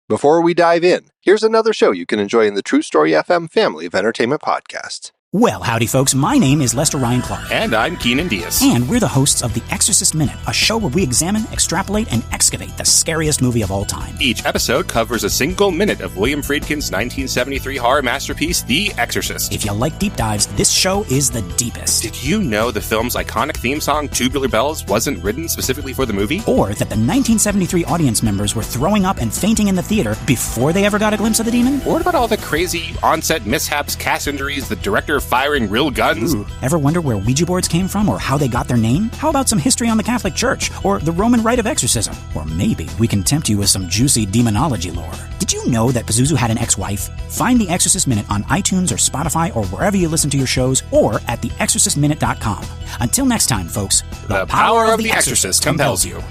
Before we dive in, here's another show you can enjoy in the True Story FM family of entertainment podcasts. Well, howdy folks, my name is Lester Ryan Clark. And I'm Keenan Diaz. And we're the hosts of The Exorcist Minute, a show where we examine, extrapolate, and excavate the scariest movie of all time. Each episode covers a single minute of William Friedkin's 1973 horror masterpiece, The Exorcist. If you like deep dives, this show is the deepest. Did you know the film's iconic theme song, Tubular Bells, wasn't written specifically for the movie? Or that the 1973 audience members were throwing up and fainting in the theater before they ever got a glimpse of the demon? Or what about all the crazy on-set mishaps, cast injuries, the director firing real guns? Ooh. Ever wonder where Ouija boards came from or how they got their name? How about some history on the Catholic Church or the Roman rite of exorcism? Or maybe we can tempt you with some juicy demonology lore. Did you know that Pazuzu had an ex-wife? Find The Exorcist Minute on iTunes or Spotify or wherever you listen to your shows or at theexorcistminute.com. Until next time, folks, the power of The Exorcist compels you.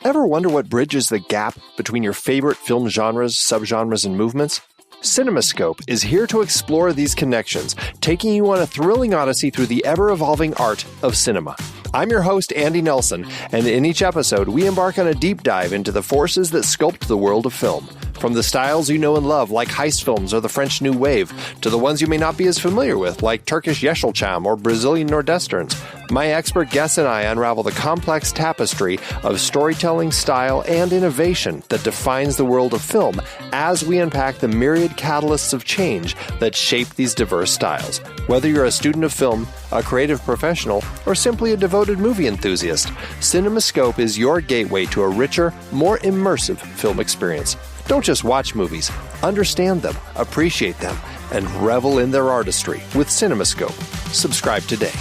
Ever wonder what bridges the gap between your favorite film genres, subgenres, and movements? CinemaScope is here to explore these connections, taking you on a thrilling odyssey through the ever-evolving art of cinema. I'm your host, Andy Nelson, and in each episode, we embark on a deep dive into the forces that sculpt the world of film. From the styles you know and love, like heist films or the French New Wave, to the ones you may not be as familiar with, like Turkish Yeşilçam or Brazilian Nordwesterns, my expert guests and I unravel the complex tapestry of storytelling, style, and innovation that defines the world of film as we unpack the myriad catalysts of change that shape these diverse styles. Whether you're a student of film, a creative professional, or simply a devoted movie enthusiast, CinemaScope is your gateway to a richer, more immersive film experience. Don't just watch movies, understand them, appreciate them, and revel in their artistry with CinemaScope. Subscribe today.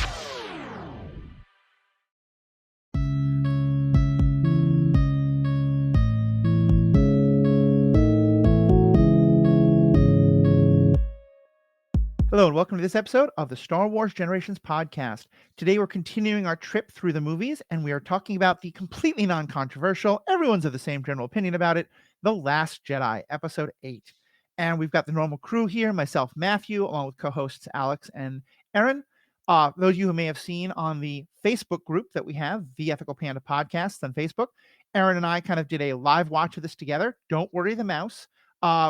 Hello and welcome to this episode of the Star Wars Generations podcast. Today we're continuing our trip through the movies and we are talking about the completely non-controversial, everyone's of the same general opinion about it, The Last Jedi, Episode 8. And we've got the normal crew here, myself, Matthew, along with co-hosts Alex and Erin. Those of you who may have seen on the Facebook group that we have, The Ethical Panda Podcast on Facebook, Erin and I kind of did a live watch of this together. Don't worry the mouse.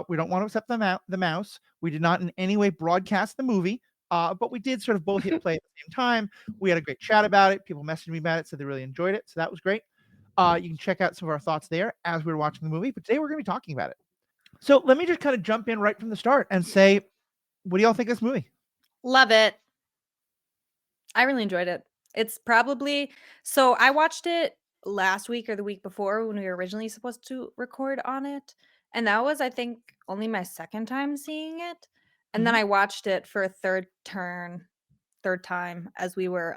We don't want to upset the mouse. We did not in any way broadcast the movie, but we did sort of both hit play at the same time. We had a great chat about it. People messaged me about it, said they really enjoyed it. So that was great. You can check out some of our thoughts there as we were watching the movie. But today we're going to be talking about it. So let me just kind of jump in right from the start and say, what do y'all think of this movie? Love it. I really enjoyed it. It's probably... So I watched it last week or the week before when we were originally supposed to record on it. And that was, I think, only my second time seeing it. And then I watched it for a third time as we were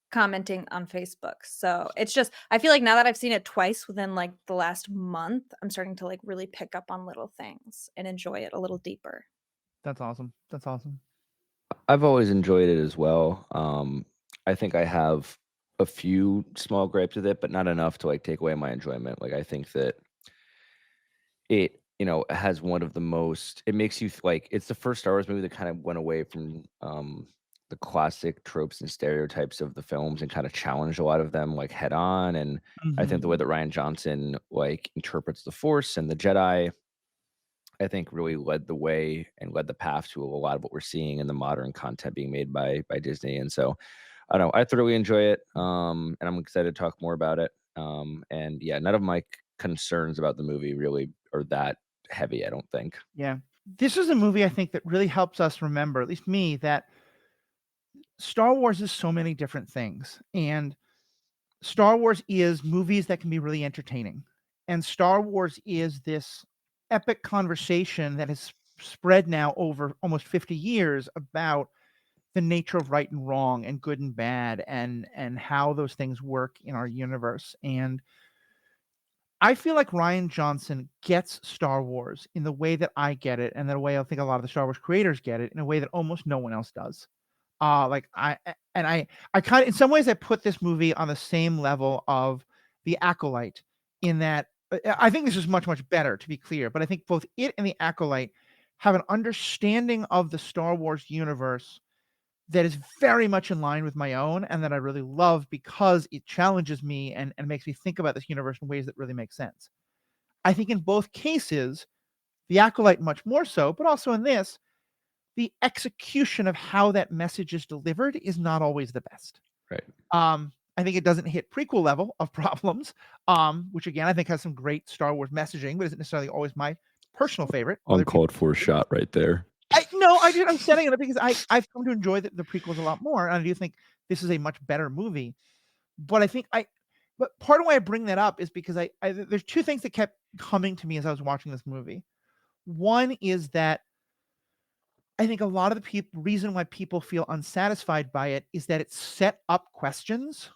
commenting on Facebook. So it's just, I feel like now that I've seen it twice within like the last month, I'm starting to like really pick up on little things and enjoy it a little deeper. That's awesome. That's awesome. I've always enjoyed it as well. I think I have a few small gripes with it, but not enough to like take away my enjoyment. Like I think that it, has one of the most, it makes you like, it's the first Star Wars movie that kind of went away from the classic tropes and stereotypes of the films and kind of challenged a lot of them like head on. And I think the way that Rian Johnson like interprets the Force and the Jedi, I think really led the way and led the path to a lot of what we're seeing in the modern content being made by Disney. And so I don't know, I thoroughly enjoy it. And I'm excited to talk more about it. And yeah, none of my concerns about the movie really are that heavy, I don't think. Yeah. This is a movie I think that really helps us remember, at least me, that Star Wars is so many different things. And Star Wars is movies that can be really entertaining. And Star Wars is this epic conversation that has spread now over almost 50 years about the nature of right and wrong and good and bad and how those things work in our universe. And I feel like Rian Johnson gets Star Wars in the way that I get it, and the way I think a lot of the Star Wars creators get it, in a way that almost no one else does. I kind of, in some ways, I put this movie on the same level of The Acolyte, in that I think this is much, much better, to be clear, but I think both it and The Acolyte have an understanding of the Star Wars universe that is very much in line with my own and that I really love because it challenges me and makes me think about this universe in ways that really make sense. I think in both cases, The Acolyte much more so, but also in this, the execution of how that message is delivered is not always the best. Right. I think it doesn't hit prequel level of problems, which again I think has some great Star Wars messaging, but isn't necessarily always my personal favorite. Uncalled for shot right there. I'm setting it up because I've come to enjoy the prequels a lot more, and I do think this is a much better movie. But but part of why I bring that up is because there's two things that kept coming to me as I was watching this movie. One is that I think a lot of the reason why people feel unsatisfied by it is that it set up questions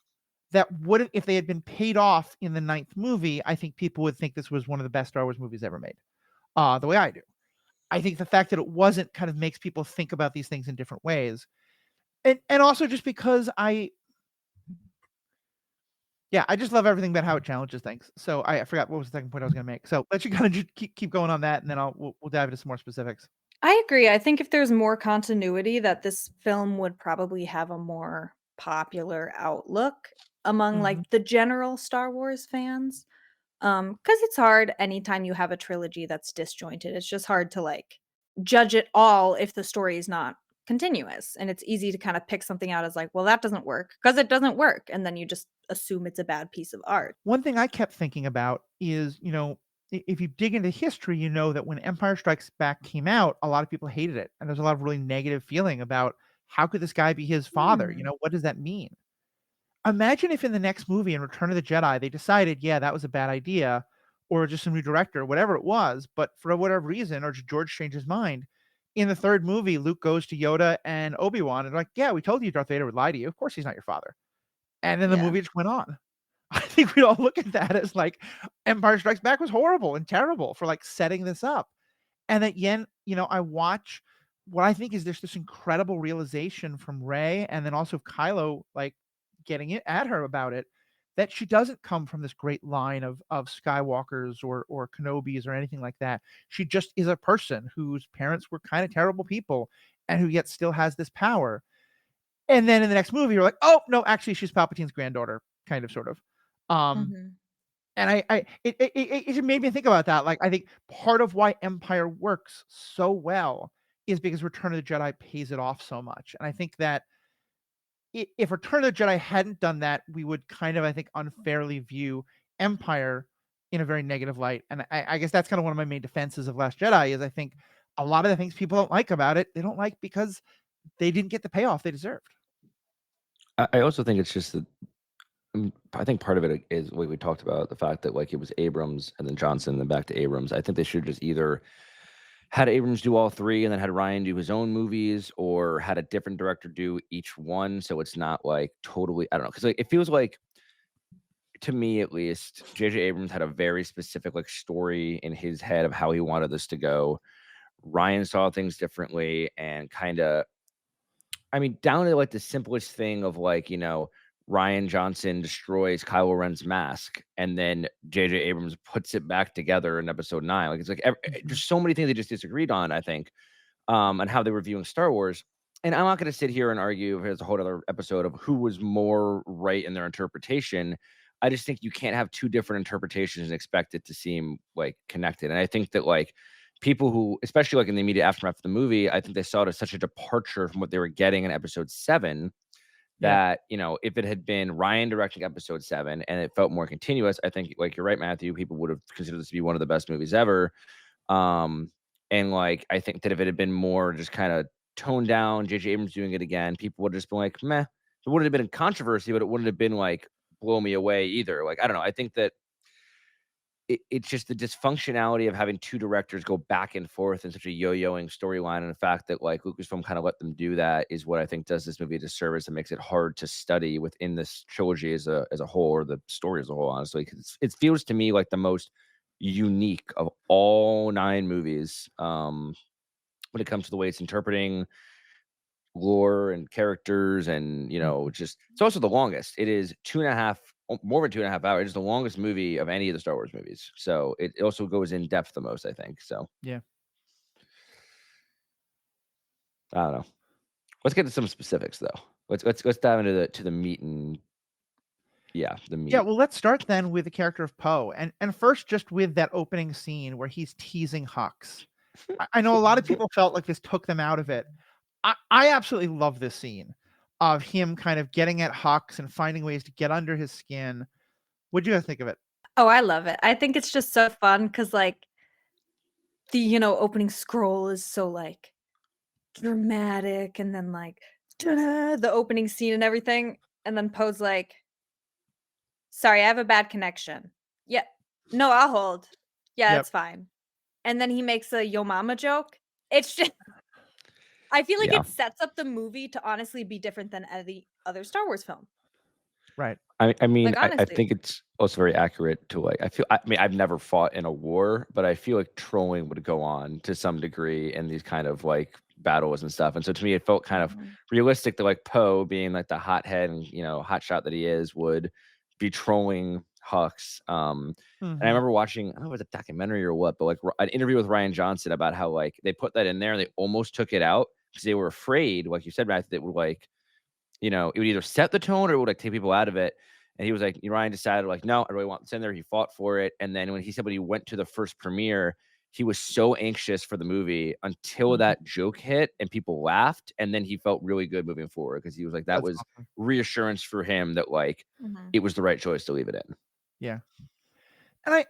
that would, if they had been paid off in the 9th movie, I think people would think this was one of the best Star Wars movies ever made. The way I do. I think the fact that it wasn't kind of makes people think about these things in different ways. And also just because I just love everything about how it challenges things. So I forgot what was the second point I was going to make. So let you kind of just keep going on that, and then we'll dive into some more specifics. I agree. I think if there's more continuity, that this film would probably have a more popular outlook among like the general Star Wars fans. Because it's hard anytime you have a trilogy that's disjointed. It's just hard to like judge it all if the story is not continuous. And it's easy to kind of pick something out as like, well, that doesn't work because it doesn't work. And then you just assume it's a bad piece of art. One thing I kept thinking about is, if you dig into history, you know that when Empire Strikes Back came out, a lot of people hated it. And there's a lot of really negative feeling about how could this guy be his father? What does that mean? Imagine if in the next movie, in Return of the Jedi, they decided, yeah, that was a bad idea, or just a new director, whatever it was, but for whatever reason, or George changed his mind. In the 3rd movie, Luke goes to Yoda and Obi-Wan and like, yeah, we told you Darth Vader would lie to you. Of course he's not your father. And then the movie just went on. I think we all look at that as like Empire Strikes Back was horrible and terrible for like setting this up. And that I watch what I think is there's this incredible realization from Rey and then also Kylo like getting it at her about it, that she doesn't come from this great line of Skywalkers or Kenobis or anything like that. She just is a person whose parents were kind of terrible people and who yet still has this power. And then in the next movie, you're like, oh no, actually she's Palpatine's granddaughter, kind of, sort of. And it made me think about that. Like, I think part of why Empire works so well is because Return of the Jedi pays it off so much. And I think that if Return of the Jedi hadn't done that, we would kind of, I think, unfairly view Empire in a very negative light. And I guess that's kind of one of my main defenses of Last Jedi is I think a lot of the things people don't like about it, they don't like because they didn't get the payoff they deserved. I also think it's just that I think part of it is what we talked about, the fact that like it was Abrams and then Johnson and then back to Abrams. I think they should just either had Abrams do all 3 and then had Ryan do his own movies, or had a different director do each one. So it's not like totally, I don't know. Because like, it feels like, to me at least, J.J. Abrams had a very specific like story in his head of how he wanted this to go. Ryan saw things differently and kind of, I mean, down to like the simplest thing of like, Ryan Johnson destroys Kylo Ren's mask, and then J.J. Abrams puts it back together in Episode 9. Like, it's like there's so many things they just disagreed on, I think, on how they were viewing Star Wars. And I'm not going to sit here and argue if there's a whole other episode of who was more right in their interpretation. I just think you can't have 2 different interpretations and expect it to seem like connected. And I think that like people who, especially like in the immediate aftermath of the movie, I think they saw it as such a departure from what they were getting in Episode 7. That, if it had been Ryan directing Episode 7 and it felt more continuous, I think, like, you're right, Matthew, people would have considered this to be one of the best movies ever. And like, I think that if it had been more just kind of toned down, J.J. Abrams doing it again, people would have just been like, meh. It wouldn't have been a controversy, but it wouldn't have been like blow me away either. Like, I don't know. I think that it's just the dysfunctionality of having 2 directors go back and forth in such a yo-yoing storyline, and the fact that like Lucasfilm kind of let them do that is what I think does this movie a disservice and makes it hard to study within this trilogy as a whole, or the story as a whole, honestly. 'Cause it feels to me like the most unique of all 9 movies when it comes to the way it's interpreting lore and characters, and just it's also the longest. It is more than 2.5 hours. It's the longest movie of any of the Star Wars movies, so it also goes in depth the most, I think. So yeah, I don't know. Let's get to some specifics though. Let's dive into the meat and the Yeah, meat. well, let's start then with the character of Poe, and first just with that opening scene where he's teasing Hux. I know a lot of people felt like this took them out of it. I absolutely love this scene of him kind of getting at Hux and finding ways to get under his skin. What'd you guys think of it? Oh, I love it. I think it's just so fun because, like, the opening scroll is so, like, dramatic, and then, like, ta-da, the opening scene and everything, and then Poe's like, "Sorry, I have a bad connection." "Yeah. No, I'll hold." "Yeah, Yep. it's fine." And then he makes a "Yo mama" joke. It's just I feel like Yeah. it sets up the movie to honestly be different than any other Star Wars film. Right. I mean, Like, I honestly. think it's also very accurate to like I mean I've never fought in a war, but I feel like trolling would go on to some degree in these kind of like battles and stuff. And so to me it felt kind of Mhm. realistic that like Poe being like the hothead and hot shot that he is would be trolling Hux. And I Mhm. remember watching, I don't know if it was a documentary or what, but like an interview with Ryan Johnson about how like they put that in there and they almost took it out because they were afraid, like you said, Matt, that it would like it would either set the tone or it would like take people out of it. And he was like, Ryan decided like, no, I really want this in there. He fought for it. And then when he went to the first premiere, he was so anxious for the movie until Mhm. that joke hit and people laughed. And then he felt really good moving forward because he was like, that That's was awesome. reassurance for him that like Mhm. it was the right choice to leave it in. Yeah. And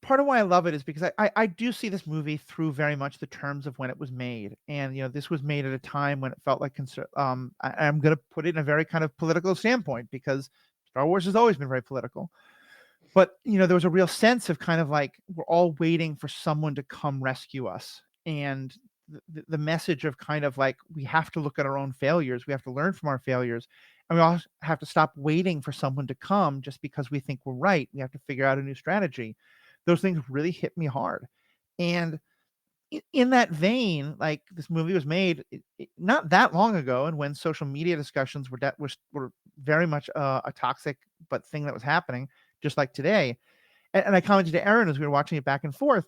part of why I love it is because I do see this movie through very much the terms of when it was made, and this was made at a time when it felt like I'm going to put it in a very kind of political standpoint because Star Wars has always been very political. But there was a real sense of kind of like we're all waiting for someone to come rescue us, and the message of kind of like we have to look at our own failures, we have to learn from our failures, and we all have to stop waiting for someone to come just because we think we're right. We have to figure out a new strategy. Those things really hit me hard, and in that vein, like this movie was made not that long ago, and when social media discussions were very much a toxic but thing that was happening, just like today. And I commented to Erin as we were watching it back and forth,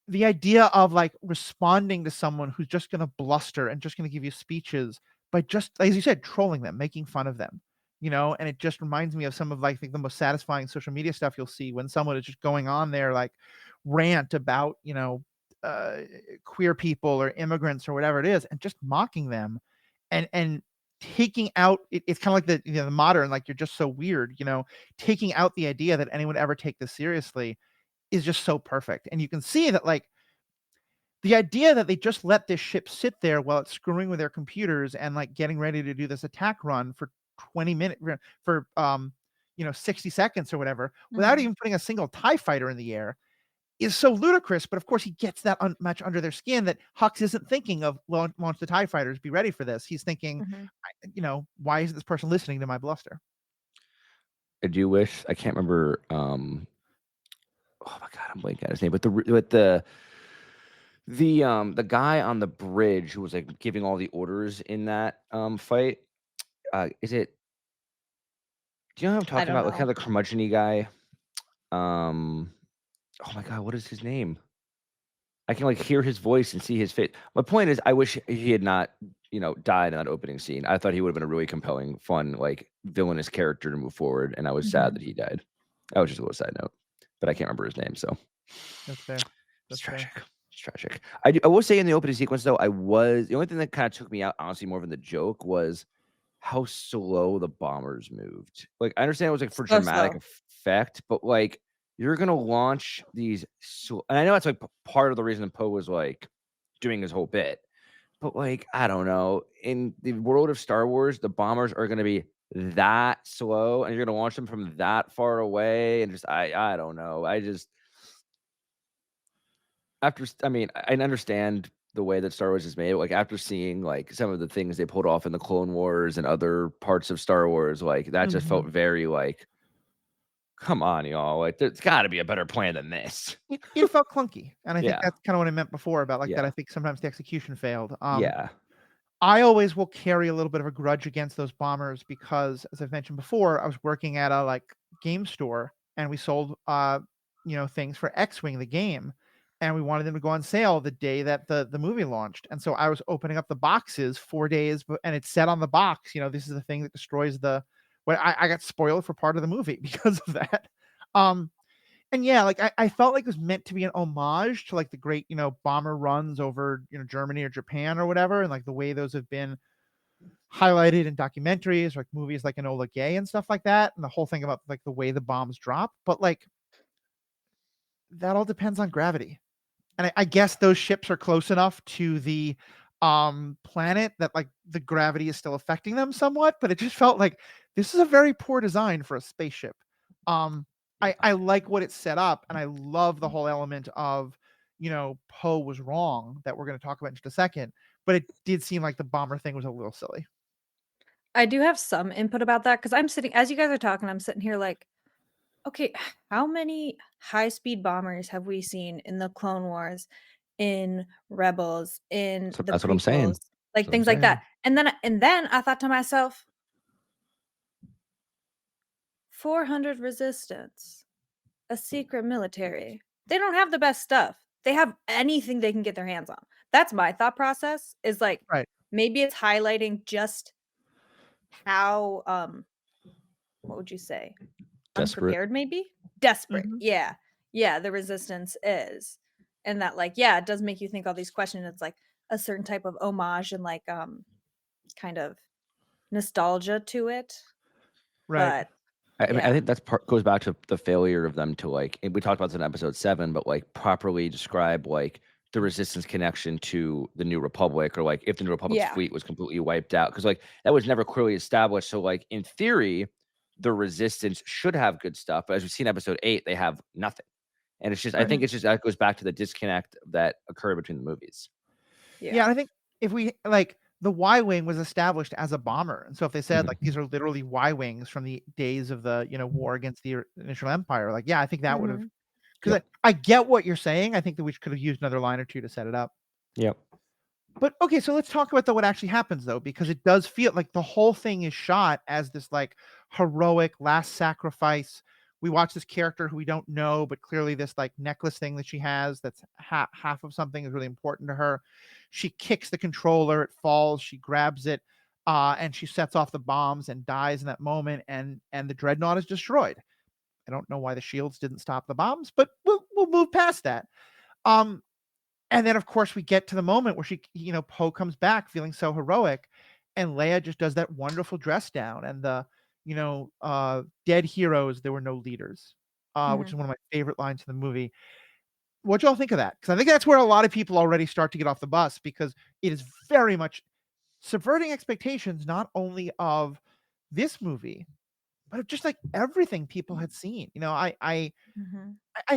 the idea of like responding to someone who's just going to bluster and just going to give you speeches by just, as you said, trolling them, making fun of them, and it just reminds me of some of like, I think the most satisfying social media stuff you'll see when someone is just going on there like rant about, uh, queer people or immigrants or whatever it is, and just mocking them and taking out it's kind of like the modern, like, you're just so weird, taking out the idea that anyone would ever take this seriously is just so perfect. And you can see that, like, the idea that they just let this ship sit there while it's screwing with their computers and like getting ready to do this attack run for 20 minutes, for 60 seconds or whatever, without Mhm. even putting a single TIE fighter in the air is so ludicrous. But of course he gets that much under their skin that Hux isn't thinking of launch the TIE fighters, be ready for this. He's thinking, Mhm. why is this person listening to my bluster? I do wish, I can't remember, oh my God, I'm blanking out his name, but the guy on the bridge who was like giving all the orders in that fight, is it, do you know what I'm I talking don't about? Like know. kind of the curmudgeon guy. Um, oh my God, what is his name? I can like hear his voice and see his face. My point is, I wish he had not, died in that opening scene. I thought he would have been a really compelling, fun, like villainous character to move forward, and I was sad Mhm. that he died. That was just a little side note, but I can't remember his name, so That's fair. it's That's fair. tragic. It's tragic. I will say in the opening sequence though, the only thing that kind of took me out, honestly, more than the joke was how slow the bombers moved. Like, I understand it was like for So dramatic slow. effect, but like you're gonna launch these, and I know that's like part of the reason that Poe was like doing his whole bit, but like I don't know, in the world of Star Wars, the bombers are gonna be that slow, and you're gonna launch them from that far away, and just I don't know. I just I mean, I understand the way that Star Wars is made. Like after seeing like some of the things they pulled off in the Clone Wars and other parts of Star Wars, like that just felt Mhm. very like, come on, y'all. Like there's got to be a better plan than this. It felt clunky, and I think Yeah, that's kind of what I meant before about like that. I yeah, think sometimes the execution failed. yeah. I always will carry a little bit of a grudge against those bombers because, as I've mentioned before, I was working at a like game store and we sold things for X-Wing the game, and we wanted them to go on sale the day that the movie launched. And so I was opening up the boxes 4 days, and it said on the box, this is the thing that destroys the. Well, I got spoiled for part of the movie because of that. And yeah, like I felt like it was meant to be an homage to like the great, bomber runs over, Germany or Japan or whatever, and like the way those have been highlighted in documentaries, like movies like Enola Gay and stuff like that, and the whole thing about like the way the bombs drop. But like that all depends on gravity. And I guess those ships are close enough to the planet that like the gravity is still affecting them somewhat, but it just felt like this is a very poor design for a spaceship. I like what it set up, and I love the whole element of, Poe was wrong that we're going to talk about in just a second, but it did seem like the bomber thing was a little silly. I do have some input about that because I'm sitting, as you guys are talking, I'm sitting here like, okay, how many high-speed bombers have we seen in the Clone Wars, in Rebels, in So the that's what I'm saying. prequels, like That's what I'm things like saying. that? And then I thought to myself, 400 resistance, a secret military. They don't have the best stuff. They have anything they can get their hands on. That's my thought process, is like, Right. maybe it's highlighting just how what would you say? Desperate. Unprepared, maybe? Desperate. Mhm. Yeah. Yeah, the resistance is. And that, like, yeah, it does make you think all these questions. It's like a certain type of homage and like kind of nostalgia to it. Right. But I mean, I yeah. think that's goes back to the failure of them to like, and we talked about this in episode 7, but like properly describe like the resistance connection to the New Republic, or like if the New Republic's Yeah. fleet was completely wiped out, because like that was never clearly established. So like in theory, the resistance should have good stuff, but as we see in episode 8, they have nothing. And it's just, I think it's just that goes back to the disconnect that occurred between the movies. Yeah, I think if we like the Y-wing was established as a bomber, and so if they said like these are literally Y-wings from the days of the war against the initial empire, like I think that would have, because Yep. I get what you're saying. I think that we could have used another line or two to set it up. Yep. But okay, so let's talk about what actually happens though, because it does feel like the whole thing is shot as this like heroic last sacrifice. We watch this character who we don't know, but clearly this like necklace thing that she has that's half of something is really important to her. She kicks the controller, it falls, she grabs it, and she sets off the bombs and dies in that moment, and the dreadnought is destroyed. I don't know why the shields didn't stop the bombs, but we'll move past that. And then, of course, we get to the moment where she, Poe comes back feeling so heroic, and Leia just does that wonderful dress down, and the, dead heroes, there were no leaders, which is one of my favorite lines in the movie. What y'all think of that? Because I think that's where a lot of people already start to get off the bus, because it is very much subverting expectations, not only of this movie, but of just like everything people had seen. I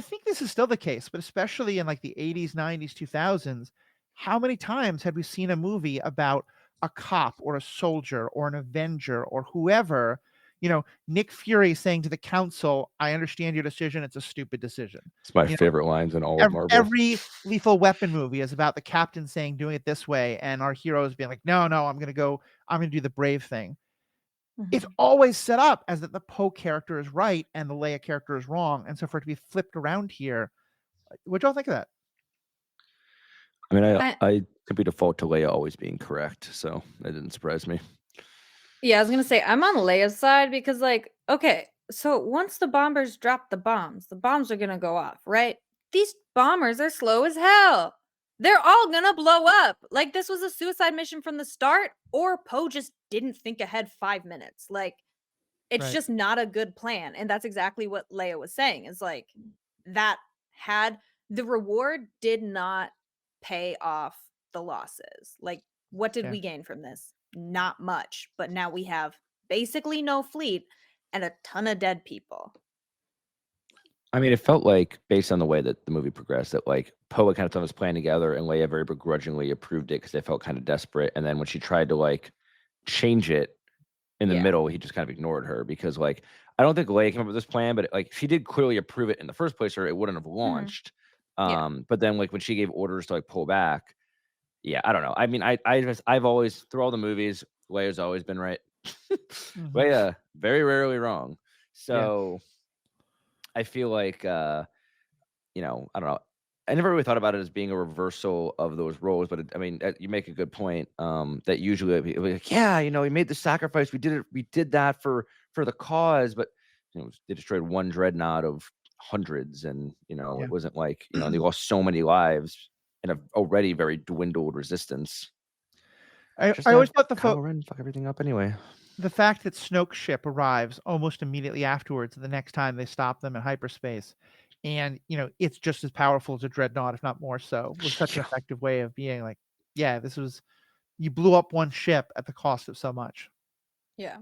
think this is still the case, but especially in like the 80s, 90s, 2000s, how many times have we seen a movie about a cop or a soldier or an Avenger or whoever, Nick Fury saying to the council, I understand your decision. It's a stupid decision. It's my favorite lines in all of Marvel. Every Lethal Weapon movie is about the captain saying, doing it this way, and our heroes being like, no, I'm going to do the brave thing. It's always set up as that the Poe character is right and the Leia character is wrong. And so for it to be flipped around here, what y'all think of that? I mean, I simply default to Leia always being correct, so that didn't surprise me. Yeah, I was gonna say I'm on Leia's side because, like, okay, so once the bombers drop the bombs are gonna go off, right? These bombers are slow as hell. They're all gonna blow up. Like, this was a suicide mission from the start, or Poe just didn't think ahead 5 minutes. Like, it's just not a good plan. And that's exactly what Leia was saying. Is like, that had the reward did not pay off the losses. Like, what did we gain from this? Not much. But now we have basically no fleet and a ton of dead people. I mean, it felt like, based on the way that the movie progressed, that like Poe had kind of thrown his plan together, and Leia very begrudgingly approved it because they felt kind of desperate. And then when she tried to like change it in the middle, he just kind of ignored her, because like I don't think Leia came up with this plan, but like she did clearly approve it in the first place, or it wouldn't have launched. But then like when she gave orders to like pull back, I don't know. I mean, I've always, through all the movies, Leia's always been right. Leia very rarely wrong. So I feel like I don't know. I never really thought about it as being a reversal of those roles, but I mean, you make a good point. That usually it'd be like, yeah, we made the sacrifice, we did it, we did that for the cause, but they destroyed one dreadnought of hundreds, and Yeah. it wasn't like and they lost so many lives in a already very dwindled resistance. I Just always have thought Kylo Ren fuck everything up anyway. the fact that Snoke's ship arrives almost immediately afterwards, the next time they stop them in hyperspace, and it's just as powerful as a dreadnought, if not more so, was such an effective way of being like, yeah, this was you blew up one ship at the cost of so much. Yeah.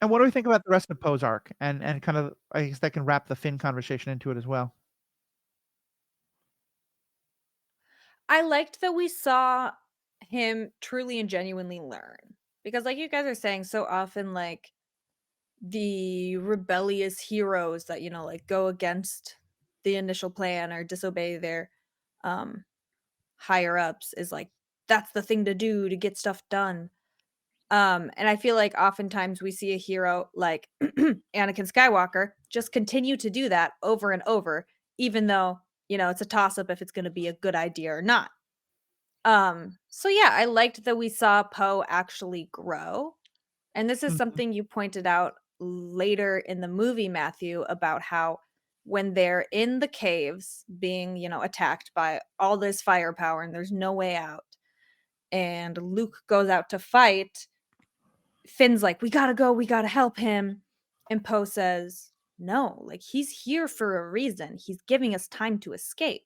And what do we think about the rest of Poe's arc? And kind of, I guess that can wrap the Finn conversation into it as well. I liked that we saw him truly and genuinely learn, because like you guys are saying, so often like the rebellious heroes that like go against the initial plan or disobey their um higher ups is like, that's the thing to do to get stuff done. And I feel like oftentimes we see a hero like Anakin Skywalker just continue to do that over and over, even though it's a toss up if it's going to be a good idea or not. So yeah, I liked that we saw Poe actually grow. And this is Mhm. something you pointed out later in the movie, Matthew, about how when they're in the caves being, attacked by all this firepower and there's no way out, and Luke goes out to fight, Finn's like, we gotta go, we gotta help him. And Poe says, no, like he's here for a reason. He's giving us time to escape.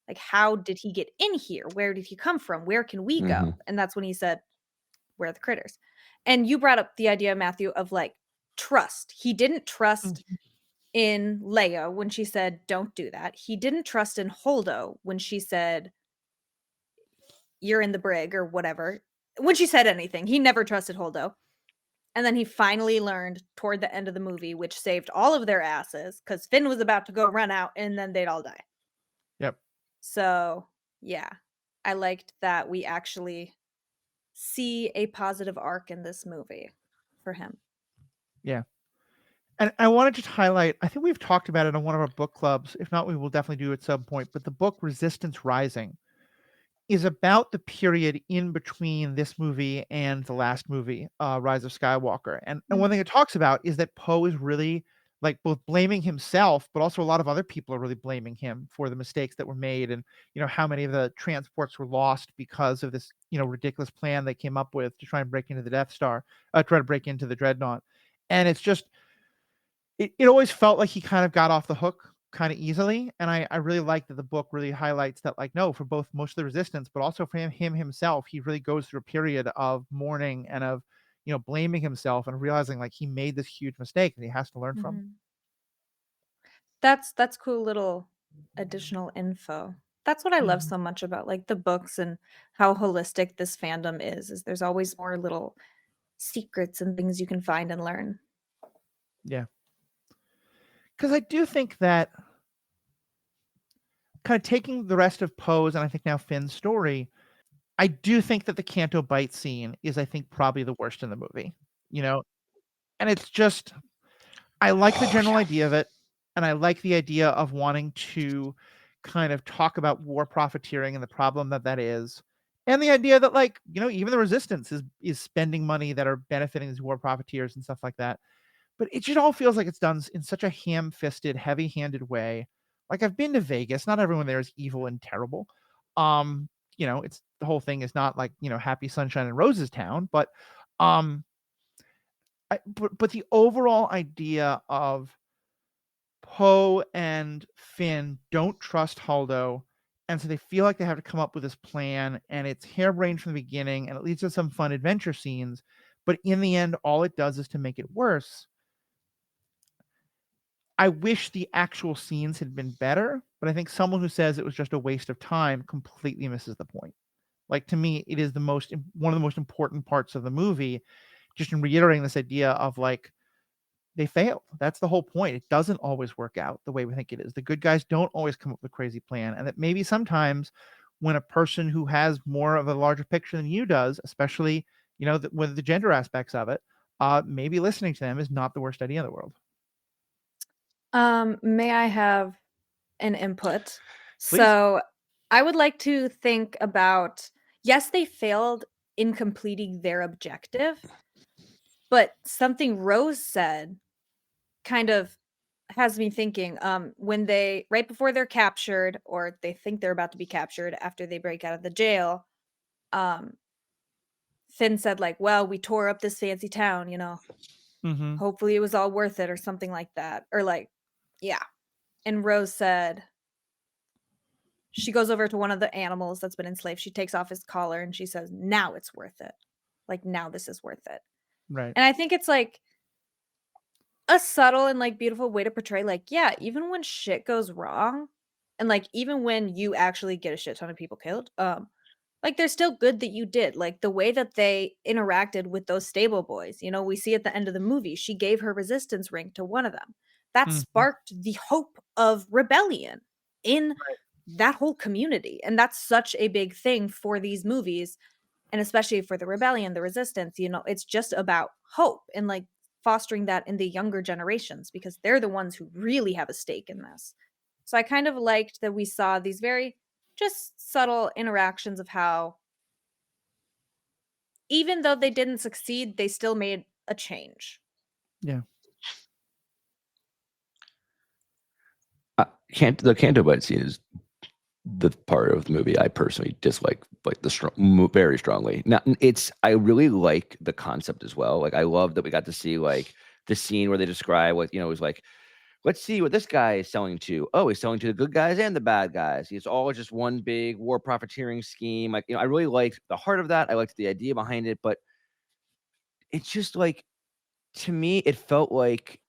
Like, how did he get in here? Where did he come from? Where can we go? Mhm. And that's when he said, where are the critters? And you brought up the idea, Matthew, of like trust. He didn't trust Mhm. in Leia when she said, don't do that. He didn't trust in Holdo when she said, you're in the brig or whatever. When she said anything, he never trusted Holdo. And then he finally learned toward the end of the movie, which saved all of their asses because Finn was about to go run out and then they'd all die. Yep. So, yeah, I liked that we actually see a positive arc in this movie for him. Yeah. And I want to just highlight, I think we've talked about it on one of our book clubs. If not, we will definitely do at some point. But the book Resistance Rising is about the period in between this movie and the last movie, Rise of Skywalker. And one thing it talks about is that Poe is really like both blaming himself, but also a lot of other people are really blaming him for the mistakes that were made, and how many of the transports were lost because of this ridiculous plan they came up with to try and break into the Death Star, try to break into the Dreadnought. And it's just it always felt like he kind of got off the hook kind of easily. And I really like that the book really highlights that, like, no, for both most of the resistance, but also for him himself, he really goes through a period of mourning and of, blaming himself and realizing like he made this huge mistake that he has to learn from. Mhm. That's cool little additional info. That's what I love Mhm. so much about like the books and how holistic this fandom is there's always more little secrets and things you can find and learn. Yeah. Because I do think that kind of taking the rest of Poe's and I think now Finn's story, I do think that the Canto Bite scene is, I think, probably the worst in the movie, you know? And it's just, I like the Oh, general yeah. idea of it, and I like the idea of wanting to kind of talk about war profiteering and the problem that that is, and the idea that, like, even the resistance is spending money that are benefiting these war profiteers and stuff like that. But it just all feels like it's done in such a ham-fisted, heavy-handed way. Like, I've been to Vegas. Not everyone there is evil and terrible. Um, it's the whole thing is not like, happy sunshine and roses town, but um but the overall idea of Poe and Finn don't trust Holdo, and so they feel like they have to come up with this plan, and it's harebrained from the beginning, and it leads to some fun adventure scenes, but in the end, all it does is to make it worse. I wish the actual scenes had been better, but I think someone who says it was just a waste of time completely misses the point. Like, to me, it is one of the most important parts of the movie, just in reiterating this idea of like they failed. That's the whole point. It doesn't always work out the way we think it is. The good guys don't always come up with a crazy plan, and that maybe sometimes when a person who has more of a larger picture than you does, especially with the gender aspects of it, maybe listening to them is not the worst idea in the world. May I have an input? Please. So I would like to think about, yes, they failed in completing their objective, but something Rose said kind of has me thinking, when they right before they're captured, or they think they're about to be captured after they break out of the jail, um, Finn said like, "Well, we tore up this fancy town, Mm-hmm. hopefully it was all worth it," or something like that. Or like, yeah. And Rose said, she goes over to one of the animals that's been enslaved. She takes off his collar and she says, "Now it's worth it. Like, now this is worth it." Right. And I think it's like a subtle and like beautiful way to portray, like, yeah, even when shit goes wrong, and like even when you actually get a shit ton of people killed, like there's still good that you did. Like the way that they interacted with those stable boys, we see at the end of the movie, she gave her resistance ring to one of them. That Mm-hmm. sparked the hope of rebellion in that whole community. And that's such a big thing for these movies, and especially for the rebellion, the resistance. It's just about hope and like fostering that in the younger generations, because they're the ones who really have a stake in this. So I kind of liked that we saw these very just subtle interactions of how, even though they didn't succeed, they still made a change. Yeah. The Canto Bight scene is the part of the movie I personally dislike, like very strongly. Now, I really like the concept as well. Like, I love that we got to see like the scene where they describe what it was like. Let's see what this guy is selling to. Oh, he's selling to the good guys and the bad guys. It's all just one big war profiteering scheme. Like, I really liked the heart of that. I liked the idea behind it, but it's just like, to me, it felt like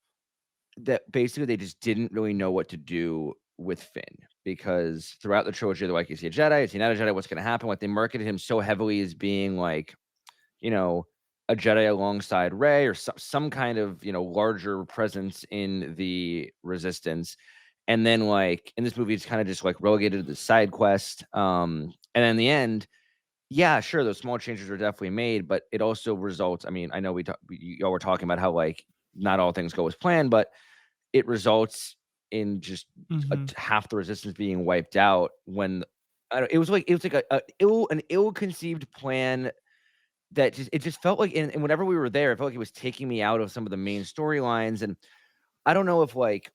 that basically they just didn't really know what to do with Finn, because throughout the trilogy, they're like, is he a Jedi? Is he not a Jedi? What's going to happen? Like, they marketed him so heavily as being like, a Jedi alongside Rey, or some kind of, larger presence in the Resistance. And then like in this movie, it's kind of just like relegated to the side quest. And then in the end, yeah, sure, those small changes were definitely made, but it also results. I mean, I know y'all were talking about how like not all things go as planned, but it results in just Mm-hmm. half the Resistance being wiped out. When it was like an ill-conceived plan that just felt like, and whenever we were there, it felt like it was taking me out of some of the main storylines. And I don't know if like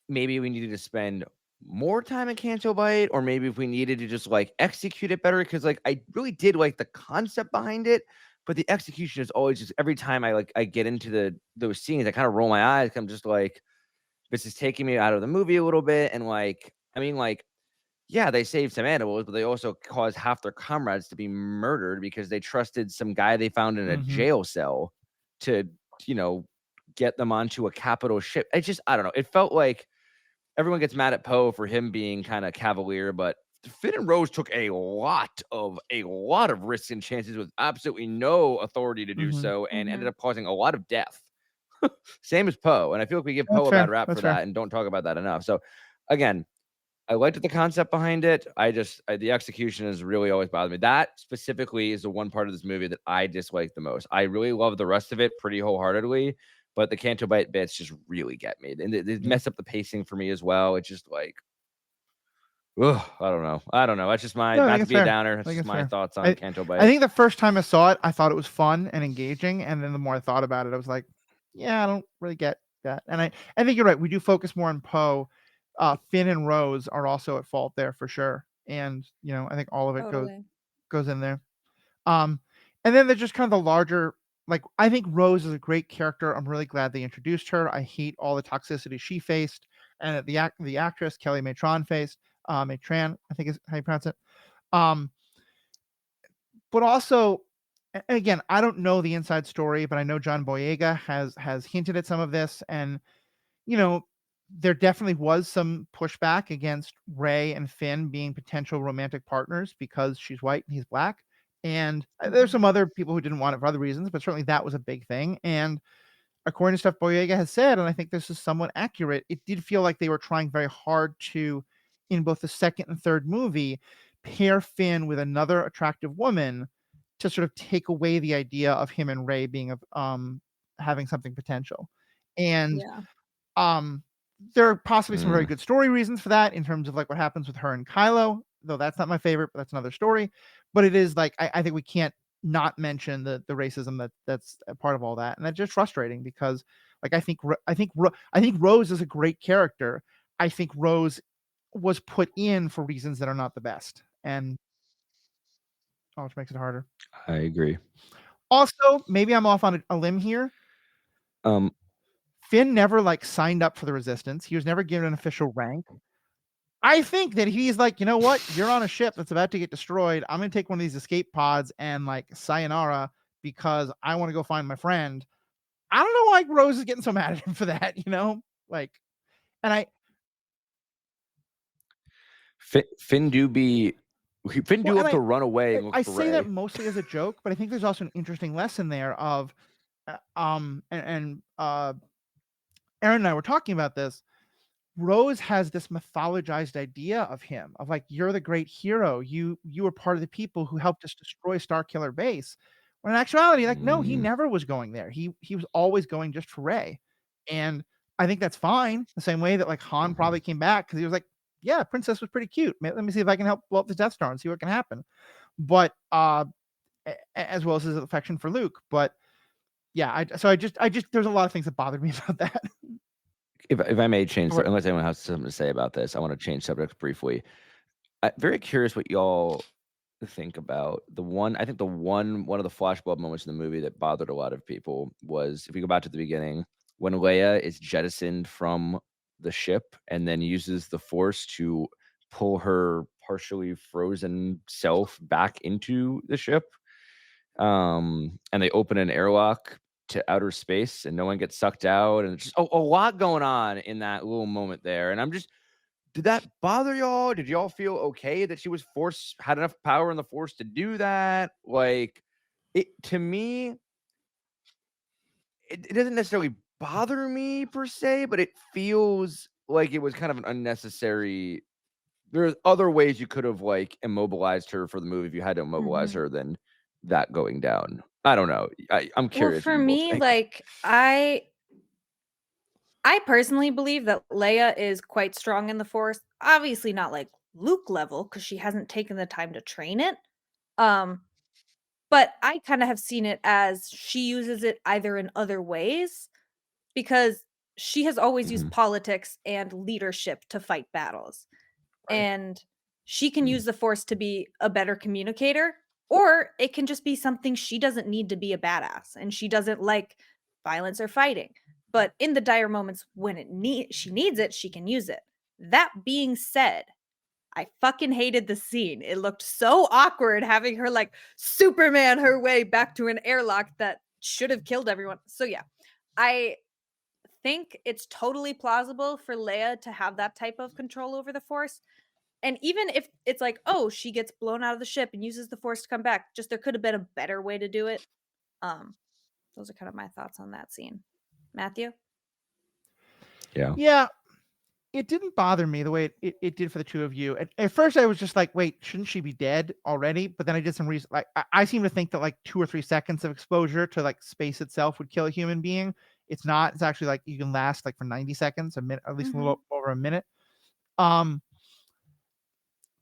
maybe we needed to spend more time in Canto Bight, or maybe if we needed to just like execute it better, because like I really did like the concept behind it, but the execution is always just, every time I get into those scenes, I kind of roll my eyes. I'm just like, this is taking me out of the movie a little bit. And like, I mean, like, yeah, they saved some animals, but they also caused half their comrades to be murdered because they trusted some guy they found in a Mm-hmm. jail cell to, get them onto a capital ship. I don't know. It felt like everyone gets mad at Poe for him being kind of cavalier, but Finn and Rose took a lot of risks and chances with absolutely no authority to do Mm-hmm. so, and ended Mhm. up causing a lot of death. Same as Poe. And I feel like we give That's Poe a fair. bad rap That's for fair. that and don't talk about that enough. So again, I liked the concept behind it. The execution has really always bothered me. That specifically is the one part of this movie that I dislike the most. I really love the rest of it pretty wholeheartedly, but the Canto Bight bits just really get me. And they mess up the pacing for me as well. It's just like, ugh, I don't know. That's just No, I not think to it's be a fair. downer. I That's think just it's my fair. thoughts on I, Canto I Bight. think the first time I saw it, I thought it was fun and engaging, and then the more I thought about it, I was like, yeah, I don't really get that. And I think you're right. We do focus more on Poe. Finn and Rose are also at fault there for sure, and I think all of it Totally. goes in there. Um, and then there's just kind of the larger, like, I think Rose is a great character. I'm really glad they introduced her. I hate all the toxicity she faced, and that the actress Kelly Matron faced. Matran, I think is how you pronounce it. Um, but also, again, I don't know the inside story, but I know John Boyega has hinted at some of this, and you know, there definitely was some pushback against Rey and Finn being potential romantic partners because she's white and he's black. And there's some Mhm. other people who didn't want it for other reasons, but certainly that was a big thing. And according to stuff Boyega has said, and I think this is somewhat accurate, it did feel like they were trying very hard to, in both the second and third movie, pair Finn with another attractive woman to sort of take away the idea of him and Rey being having something potential. And Yeah. um there are possibly some very good story reasons for that in terms of like what happens with her and Kylo, though that's not my favorite, but that's another story. But it is like I think we can't not mention the racism that's a part of all that, and that's just frustrating because like I think Rose is a great character. I think Rose was put in for reasons that are not the best, and which makes it harder. I agree. Also, maybe I'm off on a limb here. Finn never like signed up for the Resistance. He was never given an official rank. I think that he's like, you know what? You're on a ship that's about to get destroyed. I'm going to take one of these escape pods and like sayonara because I want to go find my friend. I don't know why Rose is getting so mad at him for that, you know? Like, and Finn do have to run away and look I for say Rey. that mostly as a joke, but I think there's also an interesting lesson there of Erin and I were talking about this. Rose has this mythologized idea of him, of like, you're the great hero. You were part of the people who helped us destroy Starkiller Base. When in actuality, like, no, he never was going there. He was always going just for Rey. And I think that's fine. The same way that like Han probably came back because he was like, yeah, Princess was pretty cute. Let me see if I can help blow up the Death Star and see what can happen. But as well as his affection for Luke. But yeah, I just there's a lot of things that bothered me about that. If I may change, unless anyone has something to say about this, I want to change subjects briefly. I'm very curious what y'all think about one of the flashbulb moments in the movie that bothered a lot of people was, if we go back to the beginning, when Leia is jettisoned from the ship and then uses the Force to pull her partially frozen self back into the ship. And they open an airlock to outer space and no one gets sucked out, and it's just a lot going on in that little moment there. And I'm just, did that bother y'all? Did y'all feel okay that she was had enough power in the Force to do that? Like, to me, it doesn't necessarily bother me per se, but it feels like it was kind of an unnecessary. There's other ways you could have like immobilized her for the movie if you had to immobilize her than that going down. I don't know. I'm curious. Well, for me, like I personally believe that Leia is quite strong in the Force. Obviously not like Luke level because she hasn't taken the time to train it. But I kind of have seen it as she uses it either in other ways, because she has always used politics and leadership to fight battles. Right. And she can use the Force to be a better communicator, or it can just be something she doesn't need to be a badass and she doesn't like violence or fighting. But in the dire moments when she needs it, she can use it. That being said, I fucking hated the scene. It looked so awkward having her like Superman her way back to an airlock that should have killed everyone. So yeah, I think it's totally plausible for Leia to have that type of control over the Force. And even if it's like, oh, she gets blown out of the ship and uses the Force to come back, just there could have been a better way to do it. Those are kind of my thoughts on that scene. Matthew? Yeah. It didn't bother me the way it did for the two of you. At first, I was just like, wait, shouldn't she be dead already? But then I did some reason. Like, I seem to think that like 2 or 3 seconds of exposure to like space itself would kill a human being. It's not. It's actually like you can last like for 90 seconds, a minute, at least a little over a minute.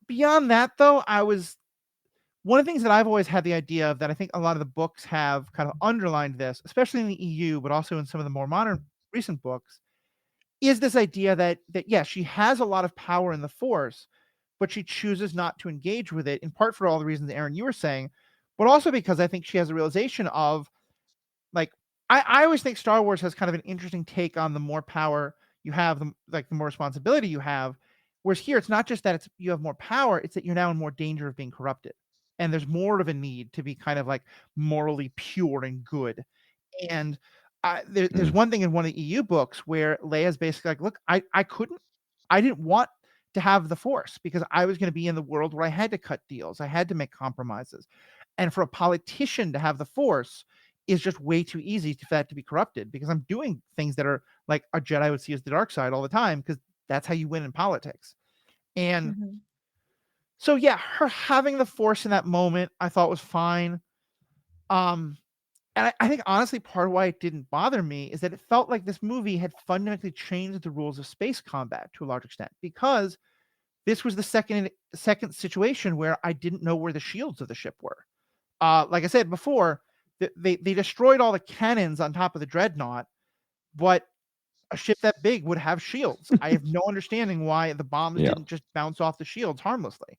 Beyond that, though, one of the things that I've always had the idea of, that I think a lot of the books have kind of underlined this, especially in the EU, but also in some of the more modern recent books, is this idea that yeah, she has a lot of power in the Force, but she chooses not to engage with it, in part for all the reasons, Erin, you were saying, but also because I think she has a realization of, like, I always think Star Wars has kind of an interesting take on the more power you have, the more responsibility you have. Whereas here, it's not just that you have more power, it's that you're now in more danger of being corrupted. And there's more of a need to be kind of like morally pure and good. And there's one thing in one of the EU books where Leia's basically like, look, I didn't want to have the Force because I was going to be in the world where I had to cut deals. I had to make compromises. And for a politician to have the Force is just way too easy for that to be corrupted, because I'm doing things that are like a Jedi would see as the dark side all the time, because that's how you win in politics. And so, yeah, her having the Force in that moment, I thought was fine. And I think honestly, part of why it didn't bother me is that it felt like this movie had fundamentally changed the rules of space combat to a large extent, because this was the second situation where I didn't know where the shields of the ship were. Like I said before, they destroyed all the cannons on top of the dreadnought, but a ship that big would have shields. I have no understanding why the bombs Yeah. didn't just bounce off the shields harmlessly.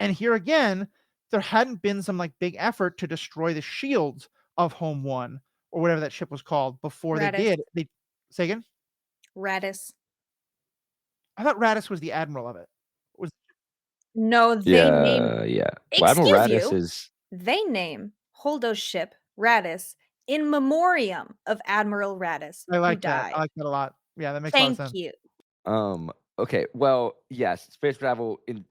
And here again, there hadn't been some like big effort to destroy the shields of Home One or whatever that ship was called before they Radis. did. They say again? Radis. I thought Radis was the admiral of it. Was No, they name. Yeah. Well, Admiral Excuse Radis you. is They name Holdo's ship Radis in memoriam of Admiral Radis, I who like that. I died. like that a lot. Yeah, that makes a lot of Thank sense. you. okay. Well, yes, space battle in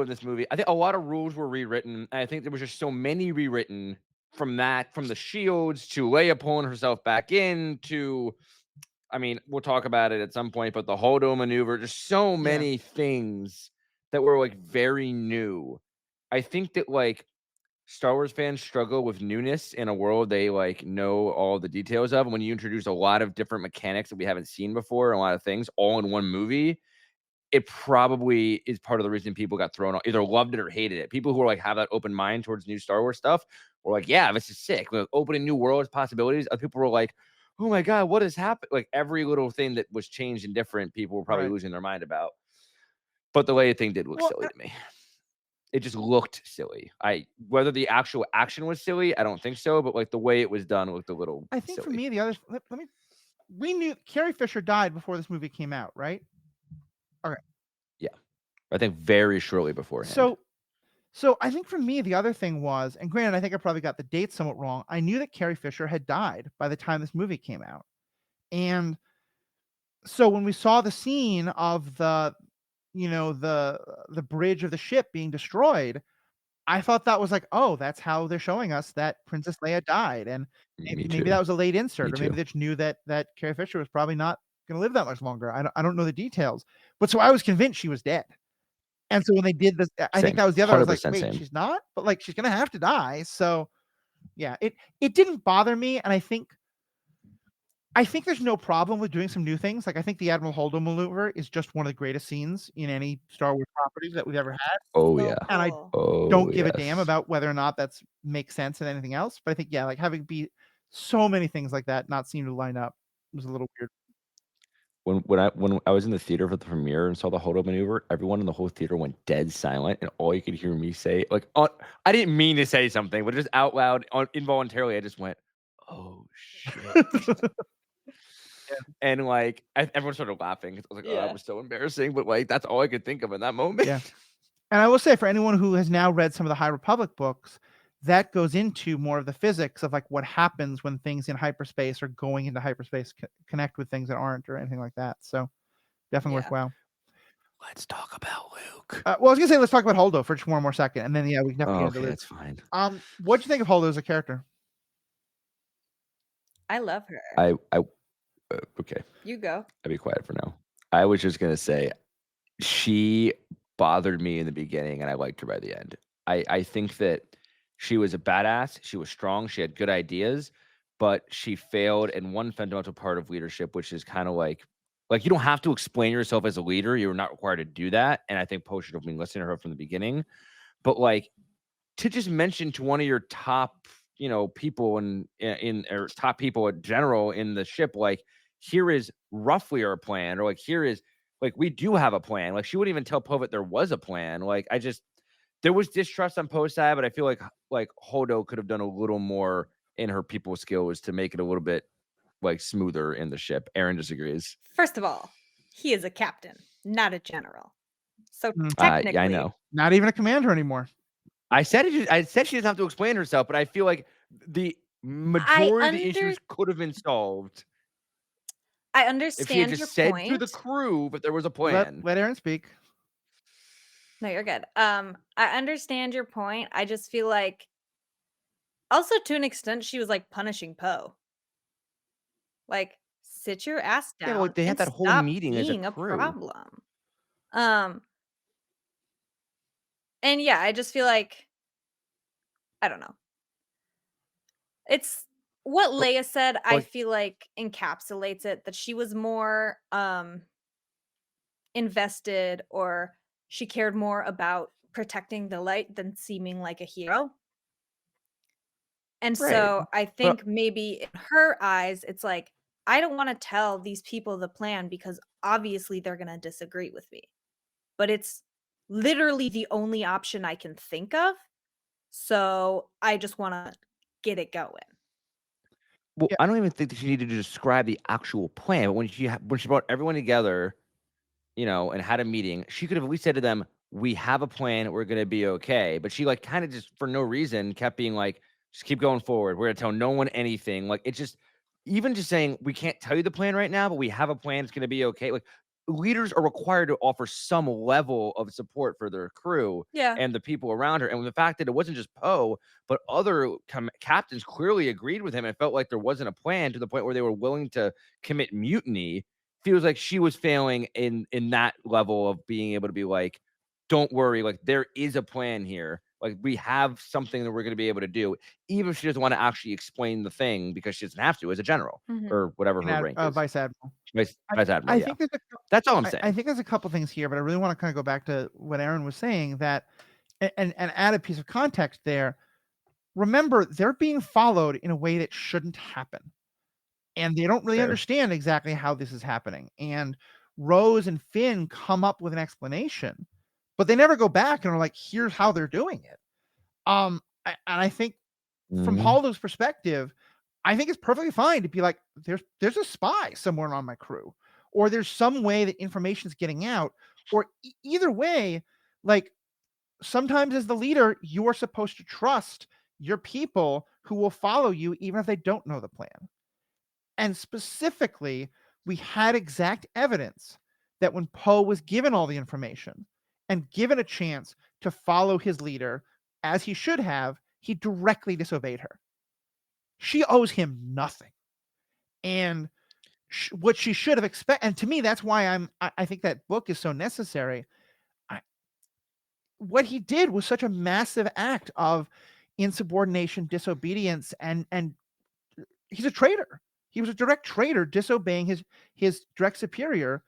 this movie. I think a lot of rules were rewritten. I think there was just so many rewritten from the shields to Leia pulling herself back in to, I mean, we'll talk about it at some point, but the Holdo maneuver, just so many things that were like very new. I think that like Star Wars fans struggle with newness in a world they like know all the details of. And when you introduce a lot of different mechanics that we haven't seen before, and a lot of things all in one movie, it probably is part of the reason people got thrown off, either loved it or hated it. People who are like have that open mind towards new Star Wars stuff were like, yeah, this is sick. We're opening new worlds, possibilities. Other people were like, oh my God, what has happened? Like every little thing that was changed and different, people were probably losing their mind about. But the Leia thing did look silly to me. It just looked silly. Whether the actual action was silly, I don't think so. But like the way it was done looked a little. I think silly. for me, the others. We knew Carrie Fisher died before this movie came out, right? Okay. Yeah, I think very shortly beforehand. So I think for me, the other thing was, and granted, I think I probably got the date somewhat wrong. I knew that Carrie Fisher had died by the time this movie came out, and so when we saw the scene of the bridge of the ship being destroyed, I thought that was like, oh, that's how they're showing us that Princess Leia died, and maybe that was a late insert, or maybe they just knew that Carrie Fisher was probably not going to live that much longer. I don't know the details, but so I was convinced she was dead. And so when they did this, I think that was the other. I was like, wait, same. she's not, but like she's going to have to die. So yeah, it didn't bother me, and I think there's no problem with doing some new things. Like I think the Admiral Holdo maneuver is just one of the greatest scenes in any Star Wars properties that we've ever had. Oh yeah, and I don't give a damn about whether or not that's makes sense in anything else. But I think like having be so many things like that not seem to line up was a little weird. When I was in the theater for the premiere and saw the Holdo maneuver, everyone in the whole theater went dead silent, and all you could hear me say, like, I didn't mean to say something, but just out loud, involuntarily, I just went, "Oh shit." And like everyone started laughing. I was like, "Oh, that was so embarrassing," but like that's all I could think of in that moment. Yeah, and I will say for anyone who has now read some of the High Republic books, that goes into more of the physics of like what happens when things in hyperspace or going into hyperspace connect with things that aren't or anything like that. So definitely worthwhile. Let's talk about Luke. Well, I was gonna say let's talk about Holdo for just one more second, and then we can definitely get into Luke. That's fine. What'd you think of Holdo as a character? I love her. Okay. You go. I'll be quiet for now. I was just gonna say, she bothered me in the beginning, and I liked her by the end. I think that she was a badass. She was strong. She had good ideas, but she failed in one fundamental part of leadership, which is kind of like you don't have to explain yourself as a leader. You're not required to do that. And I think Poe should have been listening to her from the beginning. But like to just mention to one of your top, people in or top people in general in the ship, like, here is roughly our plan, or like here is like we do have a plan. Like she wouldn't even tell Poe that there was a plan. Like there was distrust on Poe's side, but I feel like Holdo could have done a little more in her people skills to make it a little bit like smoother in the ship. Erin disagrees. First of all, he is a captain, not a general. So technically, I know, not even a commander anymore. I said she doesn't have to explain herself, but I feel like the majority of the issues could have been solved. I understand if she had just said to the crew that there was a plan. Let Erin speak. No, you're good. I understand your point. I just feel like, also to an extent, she was like punishing Poe. Like, sit your ass down. Yeah, like they had that whole meeting as a crew. Problem. And yeah, I just feel like, I don't know. It's what But Leia said, I like, feel like encapsulates it, that she was more, invested, or she cared more about protecting the light than seeming like a hero. And right. so I But think maybe in her eyes, it's like, I don't wanna tell these people the plan because obviously they're gonna disagree with me, but it's literally the only option I can think of, so I just wanna get it going. well, Yeah, I don't even think that she needed to describe the actual plan. But when she brought everyone together, and had a meeting, she could have at least said to them, "We have a plan. We're gonna be okay." But she like kind of just for no reason kept being like, "Just keep going forward. We're gonna tell no one anything." Like it just even just saying, "We can't tell you the plan right now, but we have a plan. It's gonna be okay." Like leaders are required to offer some level of support for their crew Yeah. and the people around her. And the fact that it wasn't just Poe, but other captains clearly agreed with him and felt like there wasn't a plan to the point where they were willing to commit mutiny, feels like she was failing in that level of being able to be like, "Don't worry, like there is a plan here. Like we have something that we're going to be able to do, even if she doesn't want to actually explain the thing because she doesn't have to as a general Mhm. or whatever and her rank is, Vice Admiral. I vice admiral. I Yeah, think there's a that's all I'm I saying. think there's a couple things here, but I really want to kind of go back to what Erin was saying that and add a piece of context there. Remember, they're being followed in a way that shouldn't happen. And they don't really Fair. understand exactly how this is happening. And Rose and Finn come up with an explanation, but they never go back and are like, here's how they're doing it. And I think from Mhm. Holdo's perspective, I think it's perfectly fine to be like, there's a spy somewhere on my crew, or there's some way that information is getting out, or either way, like sometimes as the leader, you are supposed to trust your people who will follow you even if they don't know the plan. And specifically, we had exact evidence that when Poe was given all the information and given a chance to follow his leader as he should have, he directly disobeyed her. She owes him nothing. And what she should have expected, and to me, that's why I think that book is so necessary. I, what he did was such a massive act of insubordination, disobedience, and he's a traitor. He was a direct traitor, disobeying his direct superior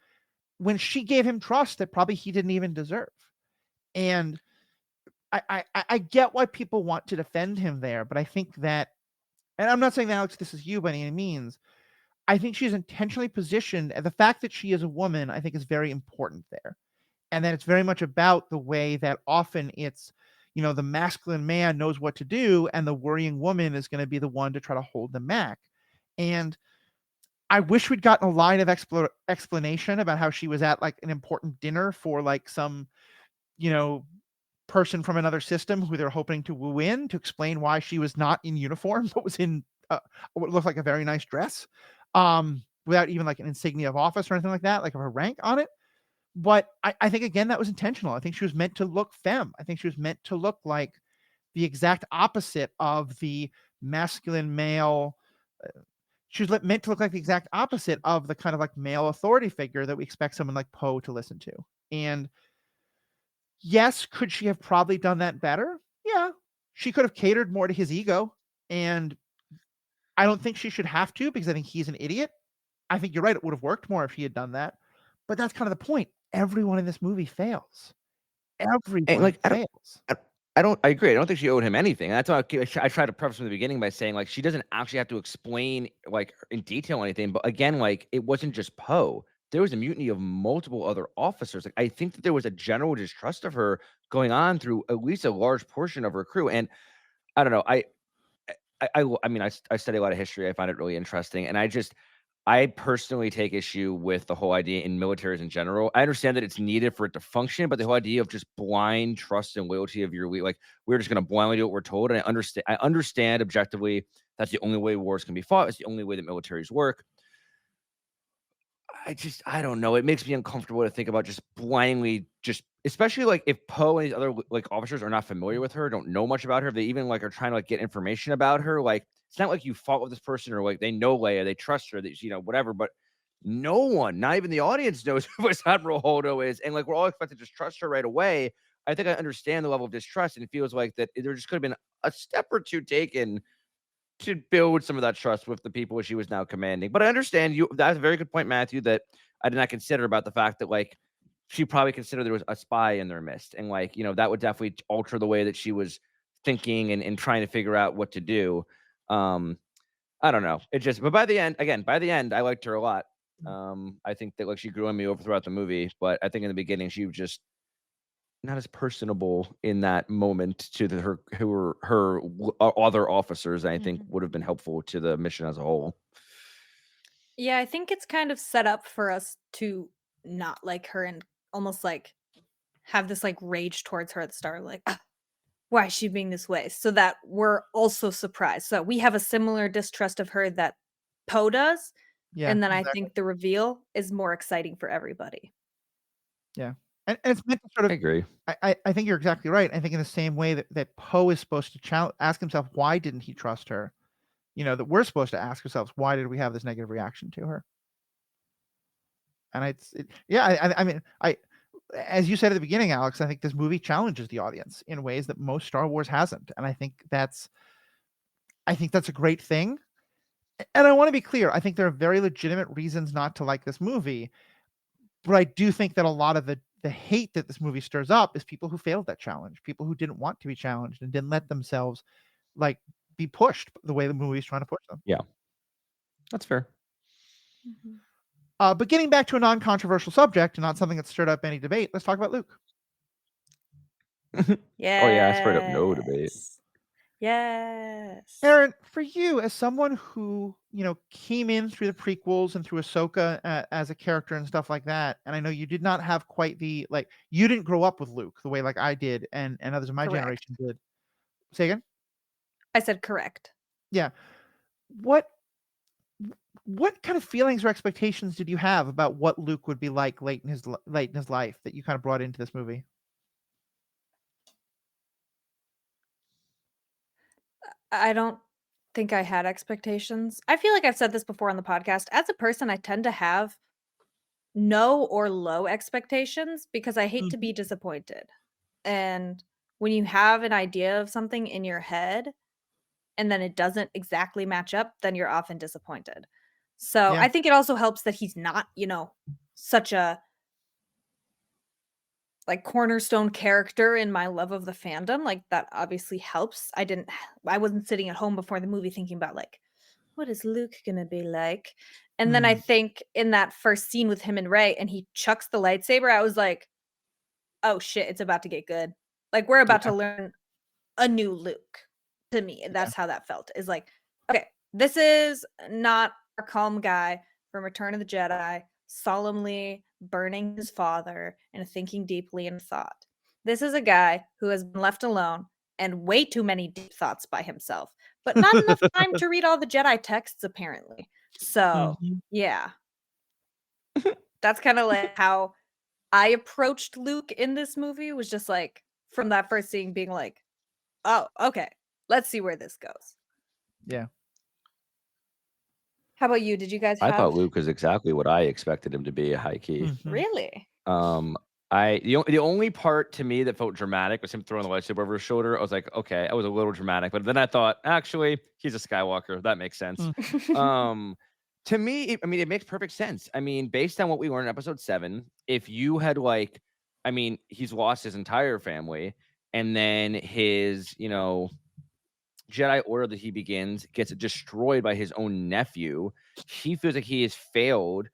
when she gave him trust that probably he didn't even deserve. And I get why people want to defend him there, but I think that, and I'm not saying that Alex, this is you by any means. I think she's intentionally positioned, and the fact that she is a woman, I think, is very important there, and that it's very much about the way that often it's, the masculine man knows what to do, and the worrying woman is going to be the one to try to hold them back. And I wish we'd gotten a line of explanation about how she was at like an important dinner for like some, you know, person from another system who they're hoping to woo in to explain why she was not in uniform, but was in what looked like a very nice dress, without even like an insignia of office or anything like that, like of her rank on it. But I think again that was intentional. I think she was meant to look femme. I think she was meant to look like the exact opposite of the masculine male. She was meant to look like the exact opposite of the kind of like male authority figure that we expect someone like Poe to listen to. And yes, could she have probably done that better? Yeah, she could have catered more to his ego. And I don't think she should have to because I think he's an idiot. I think you're right. It would have worked more if he had done that. But that's kind of the point. Everyone in this movie fails. And Everyone like fails. I I agree. I don't think she owed him anything. And that's why I tried to preface from the beginning by saying like she doesn't actually have to explain like in detail anything. But again, like it wasn't just Poe. There was a mutiny of multiple other officers. Like I think that there was a general distrust of her going on through at least a large portion of her crew. And I don't know. I mean, I study a lot of history. I find it really interesting, and I personally take issue with the whole idea in militaries in general. I understand that it's needed for it to function, but the whole idea of just blind trust and loyalty of your lead, like we're just going to blindly do what we're told. And I understand objectively that's the only way wars can be fought. It's the only way that militaries work. I don't know. It makes me uncomfortable to think about just blindly, just especially like if Poe and these other like officers are not familiar with her, don't know much about her. If they even like are trying to like get information about her, like it's not like you fought with this person or like they know Leia, they trust her, that whatever. But no one, not even the audience, knows who Admiral Holdo is, and like we're all expected to just trust her right away. I think I understand the level of distrust, and it feels like that there just could have been a step or two taken to build some of that trust with the people she was now commanding. But I understand you. That's a very good point, Matthew, that I did not consider about the fact that like she probably considered there was a spy in their midst, and like that would definitely alter the way that she was thinking and trying to figure out what to do. I don't know. But by the end, I liked her a lot. I think that like she grew on me over throughout the movie, but I think in the beginning she was just not as personable in that moment to her other officers. I think would have been helpful to the mission as a whole. Yeah, I think it's kind of set up for us to not like her and almost like have this like rage towards her at the start, like, why is she being this way? So that we're also surprised. So we have a similar distrust of her that Poe does. Yeah, And then I exactly. think the reveal is more exciting for everybody. Yeah. And it's meant to sort of I agree. I think you're exactly right. I think in the same way that Poe is supposed to ask himself, why didn't he trust her? That we're supposed to ask ourselves, why did we have this negative reaction to her? And I mean, as you said at the beginning, Alex, I think this movie challenges the audience in ways that most Star Wars hasn't. And I think that's a great thing. And I want to be clear. I think there are very legitimate reasons not to like this movie. But I do think that a lot of the hate that this movie stirs up is people who failed that challenge, people who didn't want to be challenged and didn't let themselves like be pushed the way the movie is trying to push them. Yeah, that's fair. But getting back to a non-controversial subject and not something that stirred up any debate, let's talk about Luke. Yeah. Oh yeah, I stirred up no debate. Yes. Erin, for you, as someone who came in through the prequels and through Ahsoka as a character and stuff like that, and I know you did not have quite the you didn't grow up with Luke the way like I did and others of my generation did. Say again? I said correct. Yeah. What kind of feelings or expectations did you have about what Luke would be like late in his life that you kind of brought into this movie? I don't think I had expectations. I feel like I've said this before on the podcast. As a person, I tend to have no or low expectations because I hate to be disappointed. And when you have an idea of something in your head and then it doesn't exactly match up, then you're often disappointed. So Yeah. I think it also helps that he's not, such a like cornerstone character in my love of the fandom. Like that obviously helps. I wasn't sitting at home before the movie thinking about like, what is Luke gonna be like? And then I think in that first scene with him and Rey and he chucks the lightsaber, I was like, oh shit, it's about to get good. Like we're about to learn a new Luke to me. And that's how that felt. Is like, okay, this is not a calm guy from Return of the Jedi solemnly burning his father and thinking deeply in thought. This is a guy who has been left alone and way too many deep thoughts by himself, but not enough time to read all the Jedi texts, apparently. So, yeah. That's kind of like how I approached Luke in this movie, was just like, from that first scene being like, oh, okay, let's see where this goes. Yeah. How about you? Did you guys I thought Luke was exactly what I expected him to be, high key. Really? The only part to me that felt dramatic was him throwing the lightsaber over his shoulder. I was like, okay, that was a little dramatic, but then I thought, actually, he's a Skywalker. That makes sense. To me, it makes perfect sense. I mean, based on what we learned in episode 7, if you had he's lost his entire family, and then his, Jedi Order that he begins gets destroyed by his own nephew. He feels like he has failed.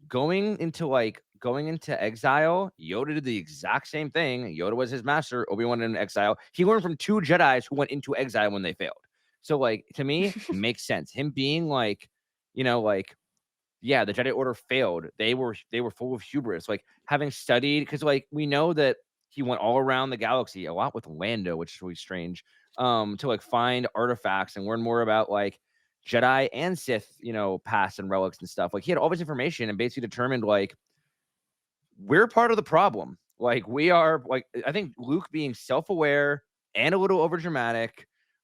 Going into exile, Yoda did the exact same thing. Yoda was his master. Obi-Wan in exile. He learned from 2 Jedis who went into exile when they failed. So, to me, it makes sense. Him being the Jedi Order failed. They were full of hubris. Having studied, because we know that he went all around the galaxy a lot with Lando, which is really strange. To find artifacts and learn more about Jedi and Sith, past and relics and stuff. He had all this information and basically determined we're part of the problem. We are I think Luke being self-aware and a little overdramatic,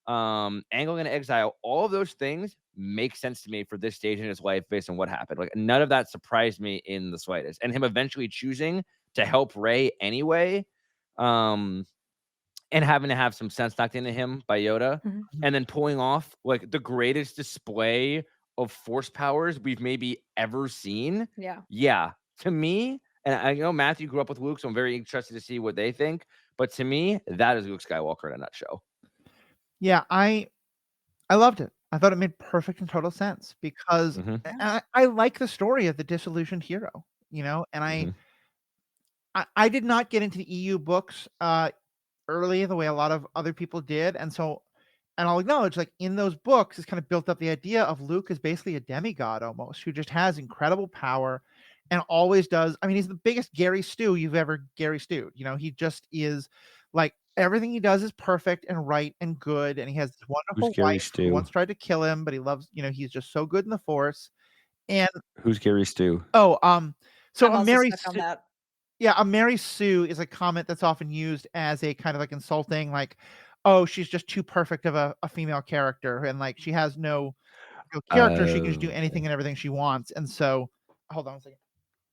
and going into exile, all of those things make sense to me for this stage in his life based on what happened. None of that surprised me in the slightest. And him eventually choosing to help Rey anyway, and having to have some sense knocked into him by Yoda, Mhm. and then pulling off like the greatest display of force powers we've maybe ever seen. Yeah. Yeah, to me, and I know Matthew grew up with Luke, so I'm very interested to see what they think. But to me, that is Luke Skywalker in a nutshell. Yeah, I loved it. I thought it made perfect and total sense because Mhm, I like the story of the disillusioned hero, you know, and mhm. I did not get into the EU books early the way a lot of other people did, and I'll acknowledge, like, in those books, it's kind of built up the idea of Luke as basically a demigod almost, who just has incredible power and always does. I mean, he's the biggest Gary Stew you've ever Gary Stewed. You know, he just is like everything he does is perfect and right and good. And he has this Who's wonderful Gary wife who Stew? once tried to kill him, but he loves, you know, he's just so good in the Force. And Who's Gary Stew? oh, so I'm a also Mary stuck on that. yeah, a Mary Sue is a comment that's often used as a kind of like insulting, like, oh, she's just too perfect of a female character, and like she has no real character. She can just do Oh, anything and everything she wants. And so, hold on a second.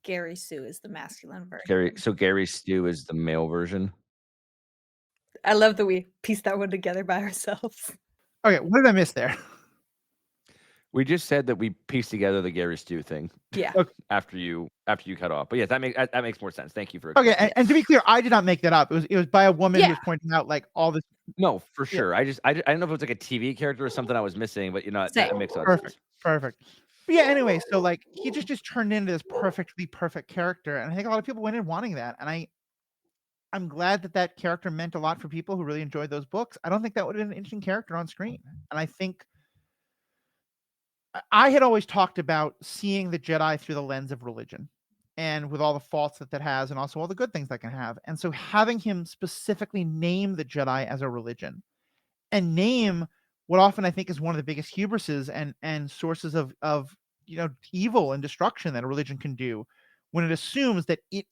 Gary Sue is the masculine Gary. version. So Gary Stew is the male version. I love that we pieced that one together by ourselves. Okay, what did I miss there? We just said that we pieced together the Gary Stew thing. Yeah. Okay, after you cut off. But yeah, that makes more sense. Thank you for okay, explaining. and to be clear, I did not make that up. It was by a woman who Yeah. was pointing out like all this. No, for Yeah, sure. I don't know if it was like a TV character or something I was missing, but you know, Same. that makes a lot of perfect, sense. perfect. But yeah, anyway, so like he just turned into this perfectly perfect character, and I think a lot of people went in wanting that, and I'm glad that that character meant a lot for people who really enjoyed those books. I don't think that would have been an interesting character on screen, and I think I had always talked about seeing the Jedi through the lens of religion and with all the faults that has and also all the good things that can have. And so having him specifically name the Jedi as a religion and name what often I think is one of the biggest hubrises and sources of you know evil and destruction that a religion can do when it assumes that it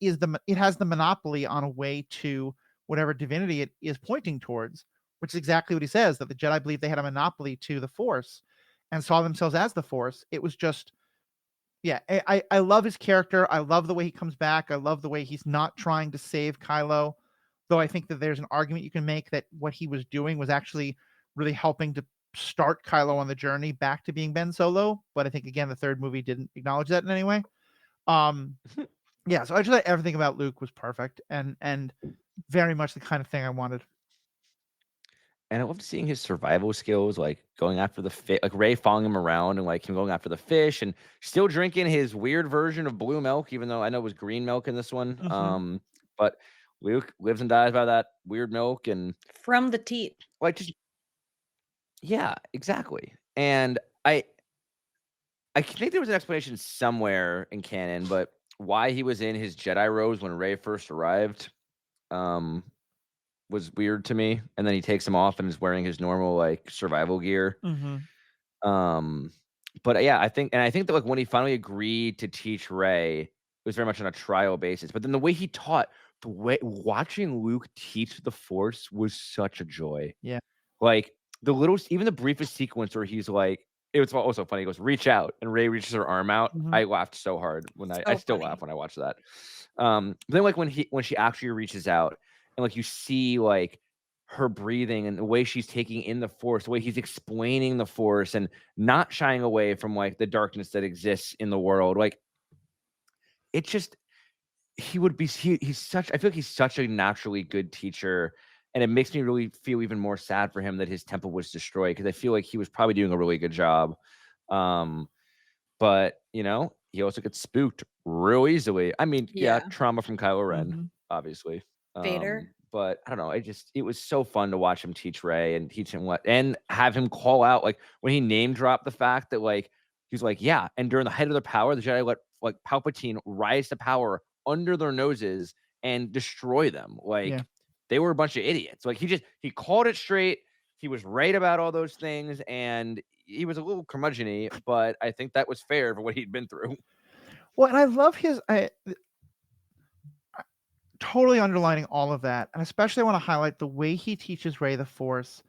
has the monopoly on a way to whatever divinity it is pointing towards, which is exactly what he says, that the Jedi believed they had a monopoly to the Force and saw themselves as the Force. It was just, yeah, I love his character. I love the way he comes back. I love the way he's not trying to save Kylo, though I think that there's an argument you can make that what he was doing was actually really helping to start Kylo on the journey back to being Ben Solo. But I think again the third movie didn't acknowledge that in any way. Yeah, so I just thought everything about Luke was perfect and very much the kind of thing I wanted. And I loved seeing his survival skills, like going after the fish, like Ray following him around and like him going after the fish and still drinking his weird version of blue milk, even though I know it was green milk in this one. Mhm. But Luke lives and dies by that weird milk and From the teat. like just yeah, exactly. And I think there was an explanation somewhere in canon, but why he was in his Jedi robes when Rey first arrived, um, was weird to me. And then he takes them off and is wearing his normal like survival gear. Mhm. Um, but yeah, I think that like when he finally agreed to teach Rey, it was very much on a trial basis. But then the way he taught, the way watching Luke teach the Force was such a joy. Yeah. Like even the briefest sequence where he's like, it was also funny. He goes, "Reach out," and Ray reaches her arm out. Mhm. I laughed so hard when I So still funny. laugh when I watch that. But then like when she actually reaches out and like you see like her breathing and the way she's taking in the Force, the way he's explaining the Force and not shying away from like the darkness that exists in the world, like it just he's such I feel like he's such a naturally good teacher, and it makes me really feel even more sad for him that his temple was destroyed because I feel like he was probably doing a really good job. But you know, he also gets spooked real easily. I mean, yeah, Yeah. trauma from Kylo Ren, Mhm. obviously. Vader. But I don't know. It was so fun to watch him teach Rey and teach him and have him call out like when he name dropped the fact that like he's like, yeah, and during the height of their power, the Jedi let like Palpatine rise to power under their noses and destroy them. Yeah. Like they were a bunch of idiots. Like he called it straight. He was right about all those things, and he was a little curmudgeon-y, but I think that was fair for what he'd been through. Well, and I love totally underlining all of that, and especially I want to highlight the way he teaches Rey the Force,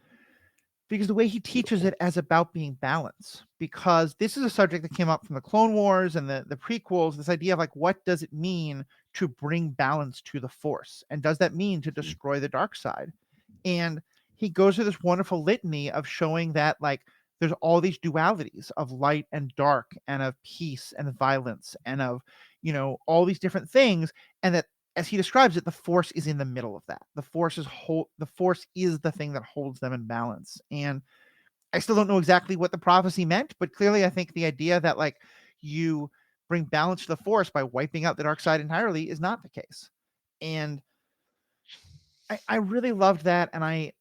because the way he teaches it as about being balanced. Because this is a subject that came up from the Clone Wars and the prequels. This idea of like, what does it mean to bring balance to the Force, and does that mean to destroy the dark side? And he goes through this wonderful litany of showing that like there's all these dualities of light and dark and of peace and violence and of, all these different things. And that, as he describes it, the force is in the middle of that. The force is the thing that holds them in balance. And I still don't know exactly what the prophecy meant, but clearly I think the idea that like you bring balance to the force by wiping out the dark side entirely is not the case. And I really loved that. And I,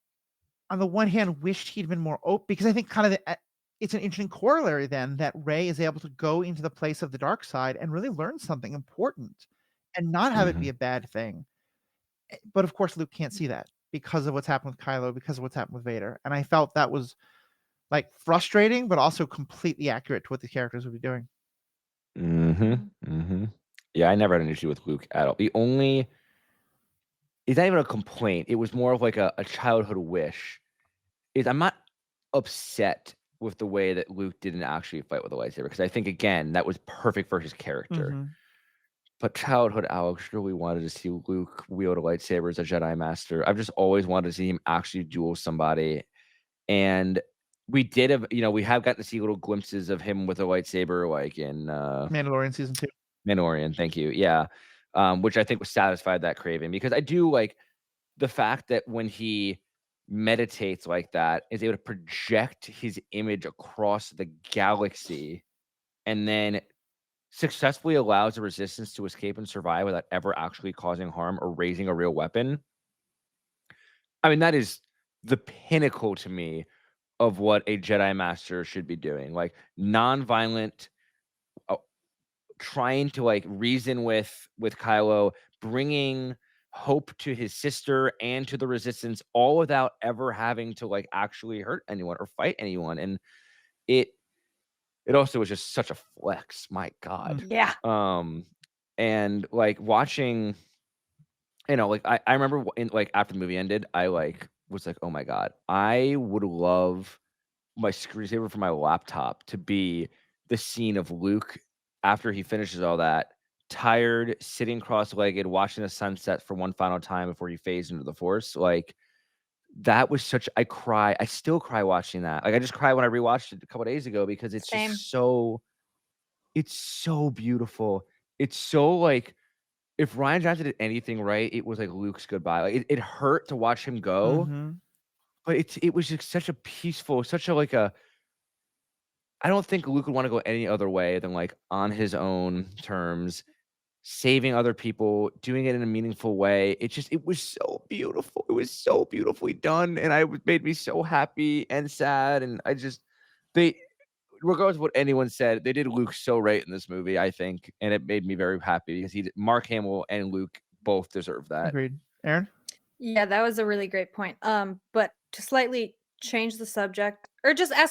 on the one hand, wished he'd been more open, because I think kind of it's an interesting corollary then that Rey is able to go into the place of the dark side and really learn something important and not have it be a bad thing. But of course, Luke can't see that because of what's happened with Kylo, because of what's happened with Vader. And I felt that was like frustrating, but also completely accurate to what the characters would be doing. Yeah, I never had an issue with Luke at all. It's not even a complaint. It was more of like a childhood wish. I'm not upset with the way that Luke didn't actually fight with a lightsaber, because I think, again, that was perfect for his character. But childhood Alex really wanted to see Luke wield a lightsaber as a Jedi Master. I've just always wanted to see him actually duel somebody. And we have gotten to see little glimpses of him with a lightsaber, like in Mandalorian season 2. Mandalorian, thank you. Yeah. Which I think was satisfied that craving, because I do like the fact that when he meditates like that, is able to project his image across the galaxy and then successfully allows the resistance to escape and survive without ever actually causing harm or raising a real weapon. I mean, that is the pinnacle to me of what a Jedi Master should be doing. Like, non-violent, trying to like reason with Kylo, bringing hope to his sister and to the resistance, all without ever having to like actually hurt anyone or fight anyone. And it also was just such a flex. My God. Yeah. And like watching, like I remember after the movie ended, I like was like, oh my God, I would love my screensaver for my laptop to be the scene of Luke after he finishes all that, tired, sitting cross-legged, watching the sunset for one final time before he fades into the Force. Like, that was I still cry watching that. Like, I just cried when I rewatched it a couple days ago, because it's just it's so beautiful. It's so like, if Rian Johnson did anything right, it was like Luke's goodbye. Like, it hurt to watch him go, but it was just such a peaceful, such a like a. I don't think Luke would want to go any other way than like on his own terms, saving other people, doing it in a meaningful way. It was so beautiful. It was so beautifully done, and made me so happy and sad. And regardless of what anyone said, they did Luke so right in this movie, I think, and it made me very happy, because Mark Hamill and Luke both deserve that. Agreed. Erin? Yeah, that was a really great point. But to slightly change the subject, or just ask